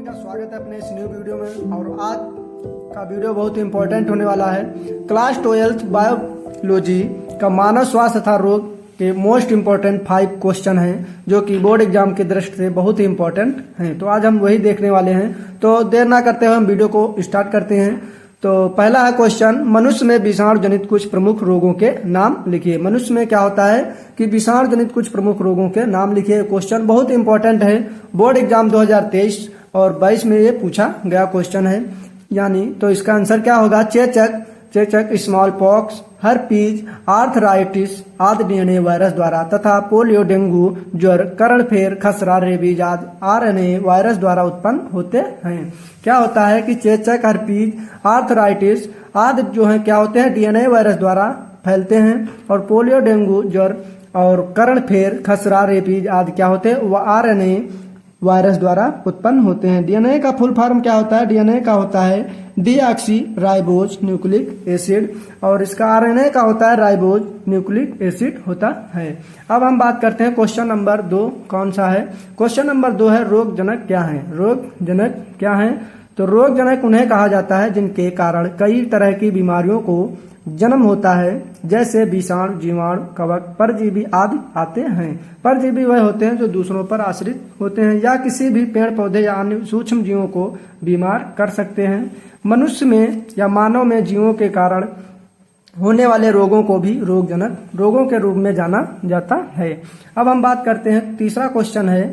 का स्वागत है अपने इस न्यू वीडियो में। और आज का वीडियो बहुत ही इंपॉर्टेंट होने वाला है। क्लास 12 बायोलॉजी का मानव स्वास्थ्य तथा रोग के मोस्ट इम्पोर्टेंट 5 क्वेश्चन हैं जो कि बोर्ड एग्जाम की दृष्टि से बहुत ही इंपॉर्टेंट हैं। तो आज हम वही देखने वाले हैं। तो देर ना करते हुए हम वीडियो को स्टार्ट करते हैं। तो पहला है क्वेश्चन, मनुष्य में विषाणु जनित कुछ प्रमुख रोगों के नाम लिखिए। मनुष्य में क्या होता है कि विषाणु जनित कुछ प्रमुख रोगों के नाम लिखिए। क्वेश्चन बहुत इंपॉर्टेंट है। बोर्ड एग्जाम 2023 और 22 में ये पूछा गया क्वेश्चन है। यानी तो इसका आंसर क्या होगा? चेचक, स्मॉल पॉक्स, हर्पीज, आर्थराइटिस आदि डीएनए वायरस द्वारा तथा पोलियो, डेंगू, ज्वर, कर्णफेर, खसरा, रेबीज आदि आरएनए वायरस द्वारा उत्पन्न होते हैं। क्या होता है कि चेचक, हर्पीज, आर्थराइटिस आदि जो है क्या होते हैं? डीएनए वायरस द्वारा फैलते हैं। और पोलियो, डेंगू, ज्वर और कर्णफेर, खसरा, रेबीज आदि क्या होते हैं? वह आरएनए वायरस द्वारा उत्पन्न होते हैं। डीएनए का फुल फॉर्म क्या होता है? डीएनए का होता है डीऑक्सी राइबोज न्यूक्लिक एसिड और इसका आरएनए का होता है राइबोज न्यूक्लिक एसिड होता है। अब हम बात करते हैं क्वेश्चन नंबर 2 कौन सा है? क्वेश्चन नंबर 2 है रोगजनक क्या है? रोगजनक क्या है? तो रोगजनक उन्हें कहा जाता है जिनके कारण कई तरह की बीमारियों को जन्म होता है, जैसे विषाणु, जीवाणु, कवक, परजीवी आदि आते हैं। परजीवी वह होते हैं जो दूसरों पर आश्रित होते हैं या किसी भी पेड़ पौधे या अन्य सूक्ष्म जीवों को बीमार कर सकते हैं। मनुष्य में या मानव में जीवों के कारण होने वाले रोगों को भी रोगजनक रोगों के रूप में जाना जाता है। अब हम बात करते हैं तीसरा क्वेश्चन है।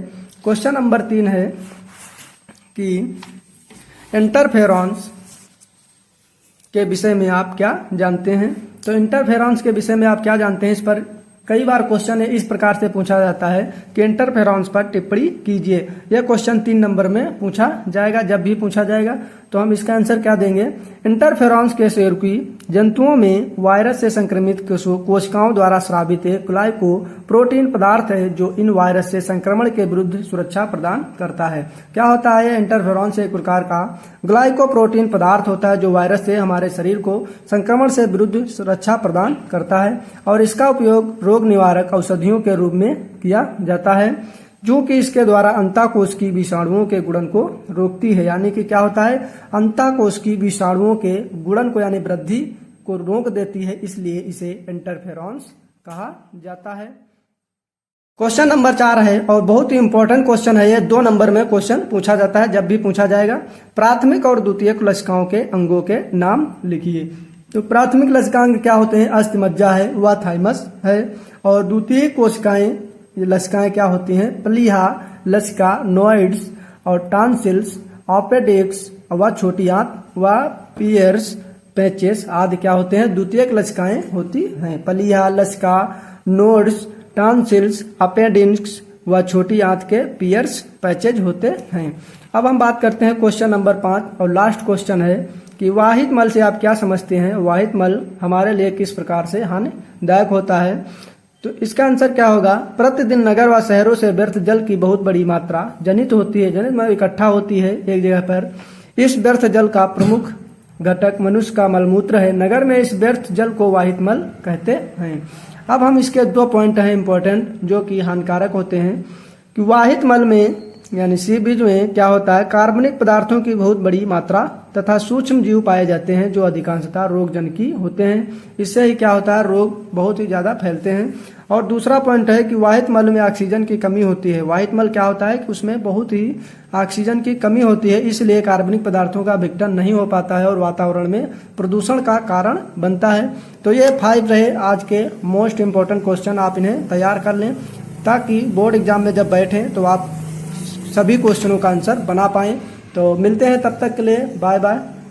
क्वेश्चन नंबर 3 है कि इंटरफेरॉन्स के विषय में आप क्या जानते हैं? तो इंटरफेरॉन्स के विषय में आप क्या जानते हैं? इस पर कई बार क्वेश्चन इस प्रकार से पूछा जाता है कि इंटरफेरॉन्स पर टिप्पणी कीजिए। यह क्वेश्चन 3 नंबर में पूछा जाएगा। जब भी पूछा जाएगा तो हम इसका आंसर क्या देंगे? इंटरफेरॉन्स के सेरुकी जंतुओं में वायरस से संक्रमित कोशिकाओं द्वारा स्रावित एक ग्लाइको प्रोटीन पदार्थ है जो इन वायरस से संक्रमण के विरुद्ध सुरक्षा प्रदान करता है। क्या होता है? इंटरफेरॉन्स एक प्रकार का ग्लाइको प्रोटीन पदार्थ होता है जो वायरस से हमारे शरीर को संक्रमण से विरुद्ध सुरक्षा प्रदान करता है और इसका उपयोग रोग निवारक औषधियों के रूप में किया जाता है, जो कि इसके द्वारा अंतःकोश की विषाणुओं के गुणन को रोकती है। यानी कि क्या होता है? अंतःकोश की विषाणुओं के गुणन को यानी वृद्धि को रोक देती है, इसलिए इसे इंटरफेरॉन्स कहा जाता है। क्वेश्चन नंबर 4 है और बहुत ही इंपॉर्टेंट क्वेश्चन है। ये 2 नंबर में क्वेश्चन पूछा जाता है जब भी पूछा जाएगा। प्राथमिक और द्वितीयक लसिकाओं के अंगों के नाम लिखिए। तो प्राथमिक लसिकांग क्या होते हैं? अस्थिमज्जा है, वह थाइमस है। और द्वितीय कोशिकाएं ये लसिकाएं क्या होती हैं? प्लीहा, लसिका, नोइड्स और टॉन्सिल्स, अपेंडिक्स व छोटी आंत व पियर्स, पैचेस आदि क्या होते हैं? द्वितीयक लसिकाएं होती हैं। प्लीहा, लसिका, नोड्स, टॉन्सिल्स, अपेंडिक्स व छोटी आंत के पियर्स, पैचेज होते हैं। अब हम बात करते हैं क्वेश्चन नंबर 5 और लास्ट क्वेश्चन है कि वाहित मल से आप क्या समझते हैं? वाहित मल हमारे लिए किस प्रकार से हानिदायक होता है? तो इसका आंसर क्या होगा? प्रतिदिन नगर व शहरों से व्यर्थ जल की बहुत बड़ी मात्रा जनित होती है, जनित में इकट्ठा होती है एक जगह पर। इस व्यर्थ जल का प्रमुख घटक मनुष्य का मलमूत्र है। नगर में इस व्यर्थ जल को वाहित मल कहते हैं। अब हम इसके 2 पॉइंट हैं इंपॉर्टेंट जो कि हानिकारक होते हैं कि वाहित मल में यानी सीबीज में क्या होता है? कार्बनिक पदार्थों की बहुत बड़ी मात्रा तथा सूक्ष्म जीव पाए जाते हैं जो अधिकांशतः रोगजनकी होते हैं। इससे ही क्या होता है? रोग बहुत ही ज्यादा फैलते हैं। और दूसरा पॉइंट है कि वाहित मल में ऑक्सीजन की कमी होती है। वाहित मल क्या होता है कि उसमें बहुत ही ऑक्सीजन की कमी होती है, इसलिए कार्बनिक पदार्थों का विघटन नहीं हो पाता है और वातावरण में प्रदूषण का कारण बनता है। तो ये 5 रहे आज के मोस्ट इंपोर्टेंट क्वेश्चन। आप इन्हें तैयार कर लें ताकि बोर्ड एग्जाम में जब बैठें तो आप सभी क्वेश्चनों का आंसर बना पाएं। तो मिलते हैं, तब तक के लिए बाय बाय।